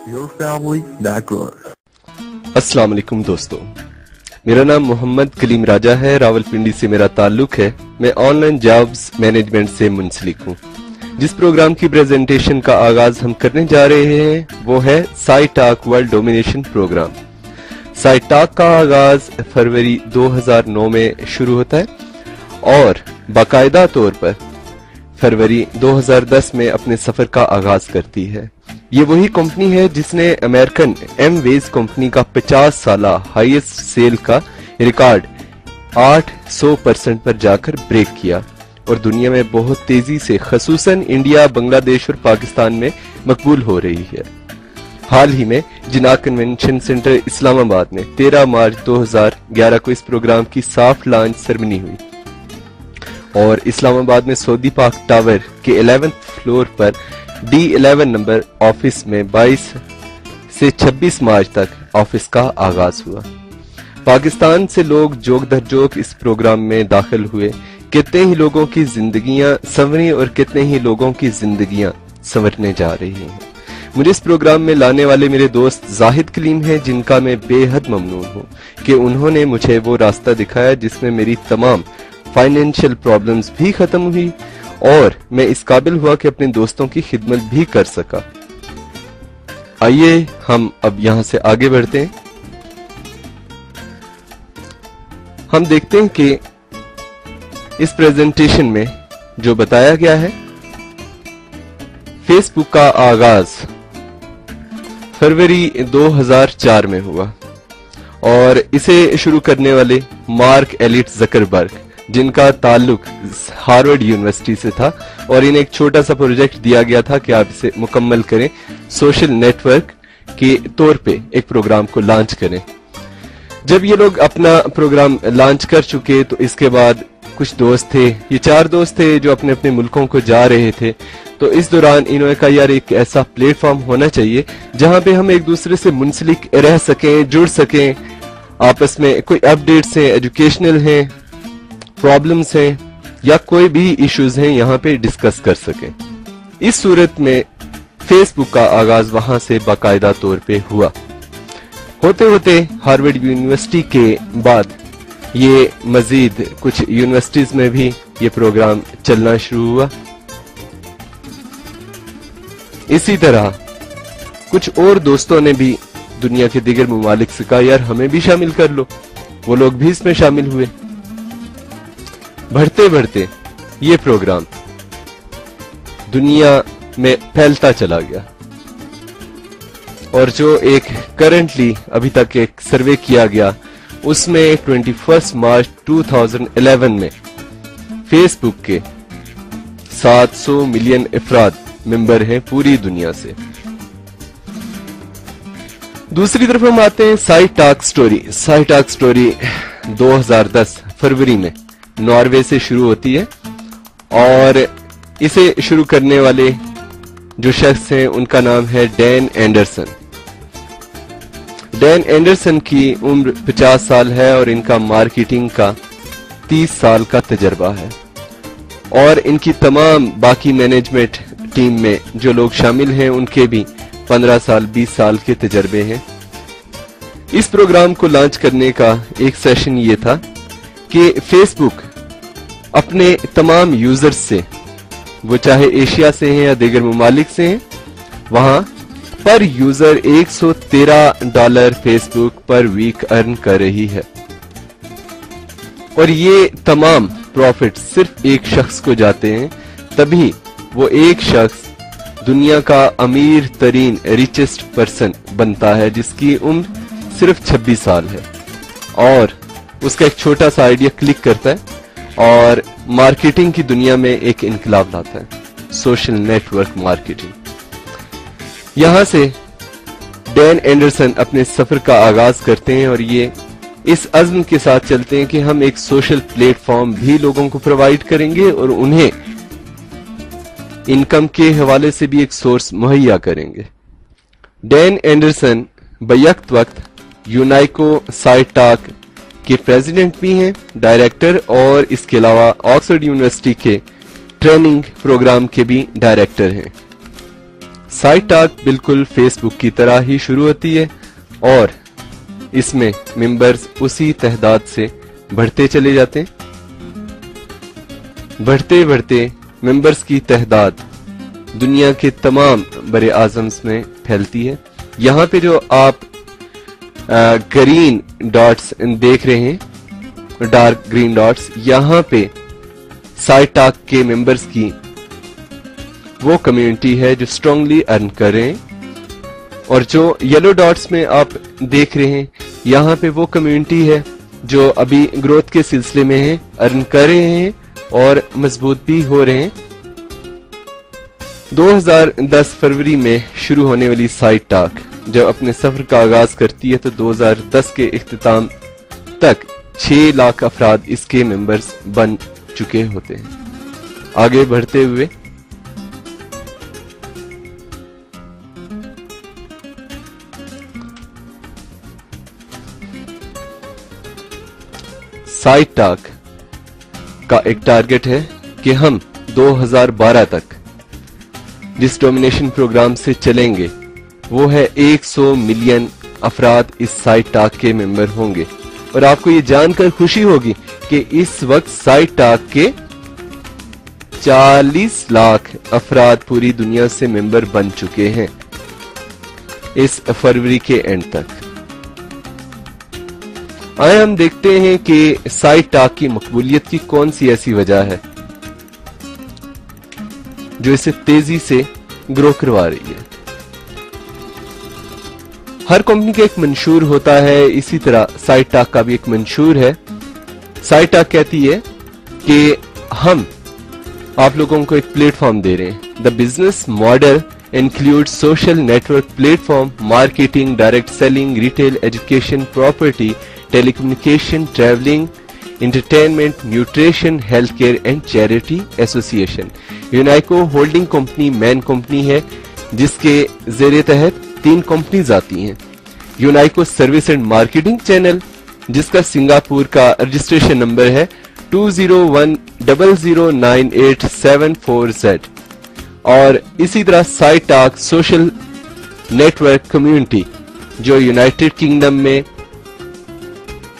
your family that grows. अस्सलाम वालेकुम दोस्तों, मेरा नाम मोहम्मद कलीम राजा है। रावलपिंडी से मेरा ताल्लुक है। मैं ऑनलाइन जॉब्स मैनेजमेंट से मुंसलिक हूँ। जिस प्रोग्राम की प्रेजेंटेशन का आगाज हम करने जा रहे हैं वो है साइटाक वर्ल्ड डोमिनेशन प्रोग्राम। साइटाक का आगाज फरवरी 2009 में शुरू होता है और बाकायदा तौर पर फरवरी 2010 में अपने सफर का आगाज करती है। ये वही कंपनी है जिसने अमेरिकन एमवेज कंपनी का 50 साला हाईएस्ट सेल का रिकॉर्ड 800% पर जाकर ब्रेक किया और दुनिया में बहुत तेजी से खसूसन इंडिया, बांग्लादेश और पाकिस्तान में मकबूल हो रही है। हाल ही में जिना कन्वेंशन सेंटर इस्लामाबाद में 13 मार्च 2011 को इस प्रोग्राम की सॉफ्ट लॉन्च सेरेमनी हुई और इस्लामाबाद में सऊदी पाक टावर के 11th फ्लोर पर D11 नंबर ऑफिस में 22 से 26 मार्च तक ऑफिस का आगाज हुआ। पाकिस्तान से लोग जोक दर जोक इस प्रोग्राम में दाखिल हुए। कितने ही लोगों की जिंदगियां संवरी और कितने ही लोगों की जिंदगियां संवरने जा रही हैं। मुझे इस प्रोग्राम में लाने वाले मेरे दोस्त जाहिद कलीम हैं, जिनका मैं बेहद ममनून हूँ कि उन्होंने मुझे वो रास्ता दिखाया जिसमें मेरी तमाम फाइनेंशियल प्रॉब्लम्स भी खत्म हुई और मैं इस काबिल हुआ कि अपने दोस्तों की खिदमत भी कर सका। आइए हम अब यहां से आगे बढ़ते हैं। हम देखते हैं कि इस प्रेजेंटेशन में जो बताया गया है, फेसबुक का आगाज फरवरी 2004 में हुआ और इसे शुरू करने वाले मार्क एलिट जकरबर्ग, जिनका ताल्लुक हार्वर्ड यूनिवर्सिटी से था और इन्हें एक छोटा सा प्रोजेक्ट दिया गया था कि आप इसे मुकम्मल करें, सोशल नेटवर्क के तौर पे एक प्रोग्राम को लॉन्च करें। जब ये लोग अपना प्रोग्राम लॉन्च कर चुके तो इसके बाद कुछ दोस्त थे, ये 4 दोस्त थे जो अपने अपने मुल्कों को जा रहे थे। तो इस दौरान इन्होंने कहा यार एक ऐसा प्लेटफॉर्म होना चाहिए जहां पे हम एक दूसरे से मुंसलिक रह सकें, जुड़ सकें, आपस में कोई अपडेट्स हैं, एजुकेशनल हैं, प्रॉब्लम्स हैं या कोई भी इश्यूज हैं यहाँ पे डिस्कस कर सकें। इस सूरत में फेसबुक का आगाज वहां से बाकायदा तौर पे हुआ। होते होते हार्वर्ड यूनिवर्सिटी के बाद ये मजीद कुछ यूनिवर्सिटीज में भी ये प्रोग्राम चलना शुरू हुआ। इसी तरह कुछ और दोस्तों ने भी दुनिया के दीगर ममालिक से कहा यार हमें भी शामिल कर लो। वो लोग भी इसमें शामिल हुए। बढ़ते बढ़ते ये प्रोग्राम दुनिया में फैलता चला गया और जो एक करंटली अभी तक एक सर्वे किया गया उसमें 21 मार्च 2011 में फेसबुक के 700 मिलियन अफराद मेंबर हैं पूरी दुनिया से। दूसरी तरफ हम आते हैं साइटाक स्टोरी। साइटाक स्टोरी 2010 फरवरी में नॉर्वे से शुरू होती है और इसे शुरू करने वाले जो शख्स हैं उनका नाम है डैन एंडरसन। डैन एंडरसन की उम्र 50 साल है और इनका मार्केटिंग का 30 साल का तजर्बा है और इनकी तमाम बाकी मैनेजमेंट टीम में जो लोग शामिल हैं उनके भी 15 साल 20 साल के तजर्बे हैं। इस प्रोग्राम को लॉन्च करने का एक सेशन ये था कि फेसबुक अपने तमाम यूजर्स से, वो चाहे एशिया से हैं या दीगर ममालिक से हैं, वहां पर यूजर $113 फेसबुक पर वीक अर्न कर रही है और ये तमाम प्रॉफिट सिर्फ एक शख्स को जाते हैं। तभी वो एक शख्स दुनिया का अमीर तरीन रिचेस्ट पर्सन बनता है जिसकी उम्र सिर्फ 26 साल है और उसका एक छोटा सा आइडिया क्लिक करता है और मार्केटिंग की दुनिया में एक इनकलाब लाता है, सोशल नेटवर्क मार्केटिंग। यहां से डैन एंडरसन अपने सफर का आगाज करते हैं और ये इस अज़्म के साथ चलते हैं कि हम एक सोशल प्लेटफॉर्म भी लोगों को प्रोवाइड करेंगे और उन्हें इनकम के हवाले से भी एक सोर्स मुहैया करेंगे। डैन एंडरसन बैक वक्त यूनाइको साइटाक के प्रेसिडेंट भी हैं, डायरेक्टर, और इसके अलावा ऑक्सफोर्ड यूनिवर्सिटी के ट्रेनिंग प्रोग्राम के भी डायरेक्टर हैं। साइट टॉक बिल्कुल फेसबुक की तरह ही शुरू होती है और इसमें मेंबर्स उसी तादाद से बढ़ते चले जाते हैं। बढ़ते बढ़ते मेंबर्स की तादाद दुनिया के तमाम बड़े आज़म्स में फैलती है। यहाँ पे जो आप ग्रीन डॉट्स देख रहे हैं, डार्क ग्रीन डॉट्स, यहाँ पे साइट टॉक के मेंबर्स की वो कम्युनिटी है जो स्ट्रांगली अर्न कर रहे हैं, और जो येलो डॉट्स में आप देख रहे हैं यहाँ पे वो कम्युनिटी है जो अभी ग्रोथ के सिलसिले में है, अर्न कर रहे हैं और मजबूत भी हो रहे हैं। 2010 फरवरी में शुरू होने वाली साइट टॉक जब अपने सफर का आगाज करती है तो 2010 के इख्तिताम तक 6 लाख अफराद इसके मेंबर्स बन चुके होते हैं। आगे बढ़ते हुए साइट टॉक का एक टारगेट है कि हम 2012 तक जिस डोमिनेशन प्रोग्राम से चलेंगे वो है 100 मिलियन अफराद इस साइट टॉक के मेंबर होंगे। और आपको ये जानकर खुशी होगी कि इस वक्त साइट टॉक के 40 लाख अफराद पूरी दुनिया से मेंबर बन चुके हैं इस फरवरी के एंड तक। आइए हम देखते हैं कि साइट टॉक की मकबूलियत की कौन सी ऐसी वजह है जो इसे तेजी से ग्रो करवा रही है। हर कंपनी का एक मंशूर होता है, इसी तरह साइट टॉक का भी एक मंशूर है। साइट टॉक कहती है कि हम आप लोगों को एक प्लेटफॉर्म दे रहे हैं। The business model includes social network platform, marketing, direct selling, retail, education, property, telecommunication, traveling, entertainment, nutrition, healthcare and charity association. Unaico holding company main company है जिसके ज़ेरे तहत 3 कंपनीज आती हैं। Unaico service and marketing channel जिसका Singapore का registration number है 201009874Z, और इसी तरह site talk social network community जो यूनाइटेड किंगडम में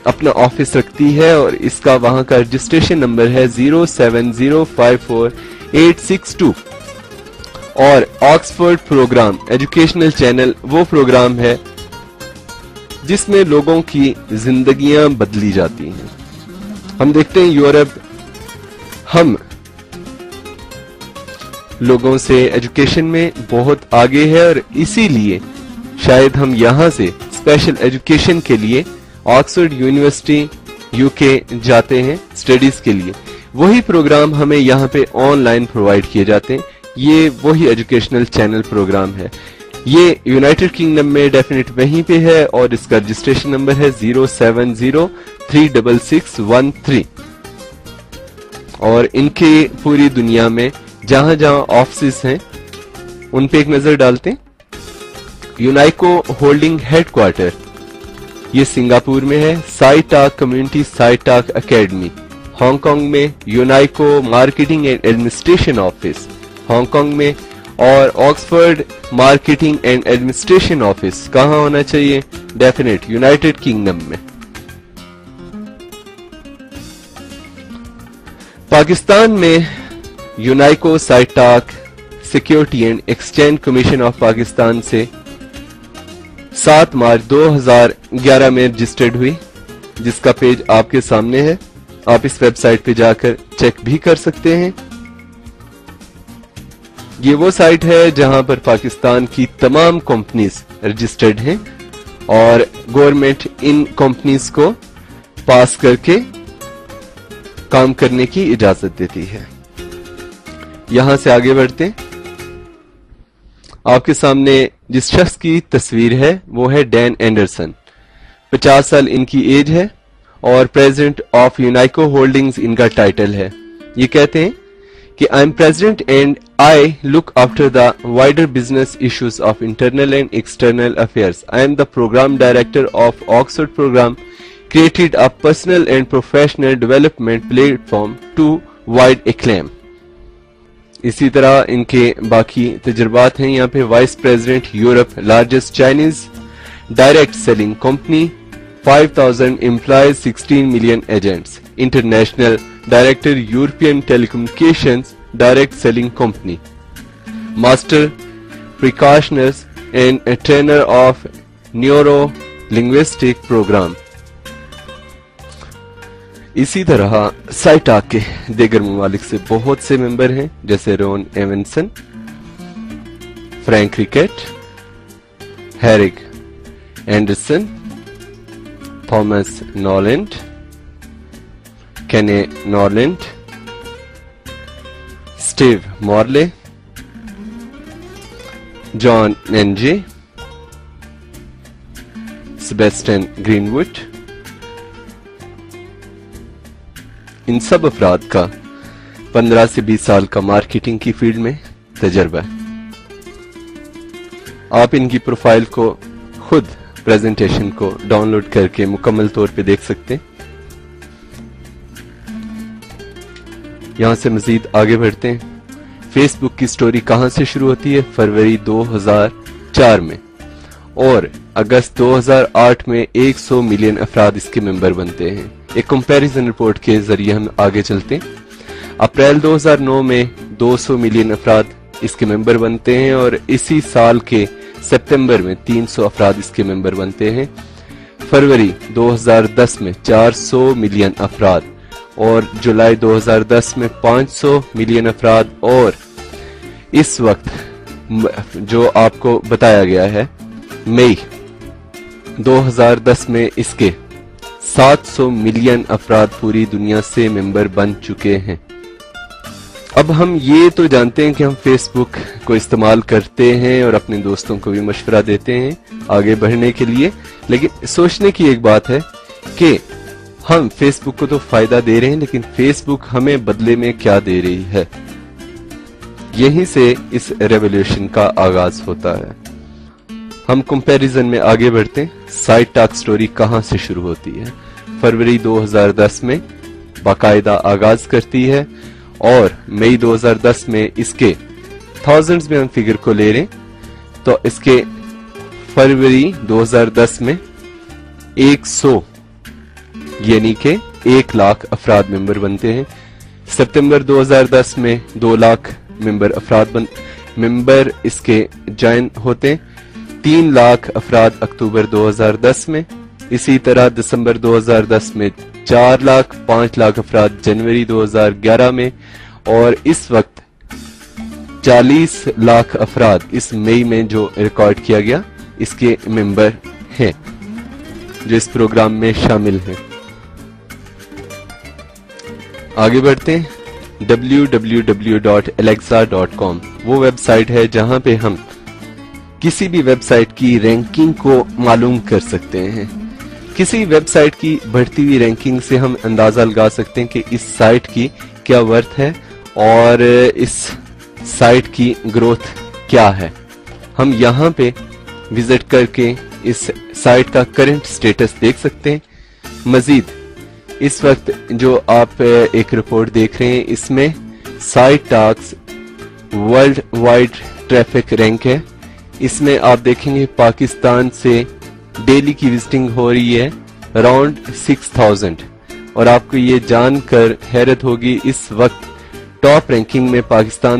अपना ऑफिस रखती है और इसका वहां का रजिस्ट्रेशन नंबर है 070544862। और ऑक्सफोर्ड प्रोग्राम एजुकेशनल चैनल वो प्रोग्राम है जिसमें लोगों की जिंदगियां बदली जाती हैं। हम देखते हैं यूरोप हम लोगों से एजुकेशन में बहुत आगे है और इसीलिए शायद हम यहां से स्पेशल एजुकेशन के लिए ऑक्सफोर्ड यूनिवर्सिटी यूके जाते हैं स्टडीज के लिए। वही प्रोग्राम हमें यहाँ पे ऑनलाइन प्रोवाइड किए जाते हैं। ये वही एजुकेशनल चैनल प्रोग्राम है। ये यूनाइटेड किंगडम में डेफिनेट वहीं पे है और इसका रजिस्ट्रेशन नंबर है 070366613। और इनके पूरी दुनिया में जहां जहां ऑफिस हैं उन पे एक नजर डालते हैं। यूनाइको होल्डिंग हेडक्वार्टर ये सिंगापुर में है। Site talk community site talk academy Hong Kong में। Unaico marketing and administration office Hong Kong में। और Oxford marketing and administration office कहां होना चाहिए? डेफिनेट यूनाइटेड किंगडम में। पाकिस्तान में Unaico site talk security and exchange commission of Pakistan से 7 मार्च 2011 में रजिस्टर्ड हुई, जिसका पेज आपके सामने है। आप इस वेबसाइट पे जाकर चेक भी कर सकते हैं। ये वो साइट है जहां पर पाकिस्तान की तमाम कंपनीज रजिस्टर्ड हैं और गवर्नमेंट इन कंपनीज को पास करके काम करने की इजाजत देती है। यहां से आगे बढ़ते आपके सामने जिस शख्स की तस्वीर है वो है डैन एंडरसन। 50 साल इनकी एज है और प्रेसिडेंट ऑफ यूनाइको होल्डिंग्स इनका टाइटल है। ये कहते हैं कि I am president and I look after the wider business issues of internal and external affairs. I am the programme director of Oxford programme created a personal and professional development platform to wide acclaim. इसी तरह इनके बाकी तजुर्बात हैं यहाँ पे। Vice president Europe, largest Chinese direct selling company, 5000 employees, 16 million agents. International director European telecommunications direct selling company. Master practitioners and trainer of neuro linguistic program. इसी तरह साइटाक के दीगर ममालिक से बहुत से मेंबर हैं, जैसे Ron Evanson, Frank Rickett, Herrick Anderson, Thomas Noland, Kenny Noland, Steve Morley, John Nenje, Sebastian Greenwood. इन सब अफराद का 15 से 20 साल का मार्केटिंग की फील्ड में तजर्बा है। आप इनकी प्रोफाइल को खुद प्रेजेंटेशन को डाउनलोड करके मुकम्मल तौर पे देख सकते हैं। यहां से मजीद आगे बढ़ते हैं। फेसबुक की स्टोरी कहां से शुरू होती है? फरवरी 2004 में, और अगस्त 2008 में 100 मिलियन अफराद इसके मेंबर बनते हैं। एक कंपैरिजन रिपोर्ट के जरिए हम आगे चलते हैं। अप्रैल 2009 में 200 मिलियन अफराद इसके मेंबर बनते हैं, और इसी साल के सितंबर में 300 अफराद इसके मेंबर बनते हैं। फरवरी 2010 में 400 मिलियन अफराद, और जुलाई 2010 में 500 मिलियन अफराद, और इस वक्त जो आपको बताया गया है मई 2010 में इसके 700 मिलियन अफराद पूरी दुनिया से मेंबर बन चुके हैं। अब हम ये तो जानते हैं कि हम फेसबुक को इस्तेमाल करते हैं और अपने दोस्तों को भी मशवरा देते हैं आगे बढ़ने के लिए, लेकिन सोचने की एक बात है कि हम फेसबुक को तो फायदा दे रहे हैं, लेकिन फेसबुक हमें बदले में क्या दे रही है। यहीं से इस रेवोल्यूशन का आगाज होता है। हम कंपैरिजन में आगे बढ़ते हैं। साइटाक स्टोरी कहां से शुरू होती है? फरवरी 2010 में बाकायदा आगाज करती है, और मई 2010 में इसके थाउजेंड्स में हम फिगर को ले रहे हैं, तो इसके फरवरी 2010 में 100 यानी के 1 लाख अफराद मेंबर बनते हैं। सितंबर 2010 में 2 लाख मेंबर इसके ज्वाइन होते हैं। 3 लाख अफराद अक्टूबर 2010 में, इसी तरह दिसंबर 2010 में 4 लाख, 5 लाख अफराद जनवरी 2011 में, और इस वक्त 40 लाख अफराद इस मई में जो रिकॉर्ड किया गया इसके मेंबर हैं, जो इस प्रोग्राम में शामिल हैं। आगे बढ़ते हैं। www.alexa.com वो वेबसाइट है जहां पे हम किसी भी वेबसाइट की रैंकिंग को मालूम कर सकते हैं। किसी वेबसाइट की बढ़ती हुई रैंकिंग से हम अंदाजा लगा सकते हैं कि इस साइट की क्या वर्थ है और इस साइट की ग्रोथ क्या है। हम यहाँ पे विजिट करके इस साइट का करंट स्टेटस देख सकते हैं। मजीद इस वक्त जो आप एक रिपोर्ट देख रहे हैं, इसमें साइटाक्स वर्ल्ड वाइड ट्रैफिक रैंक है। इसमें आप देखेंगे पाकिस्तान से डेली की विजिटिंग हो रही है अराउंड 6000, और आपको ये जानकर हैरत होगी इस वक्त टॉप रैंकिंग में पाकिस्तान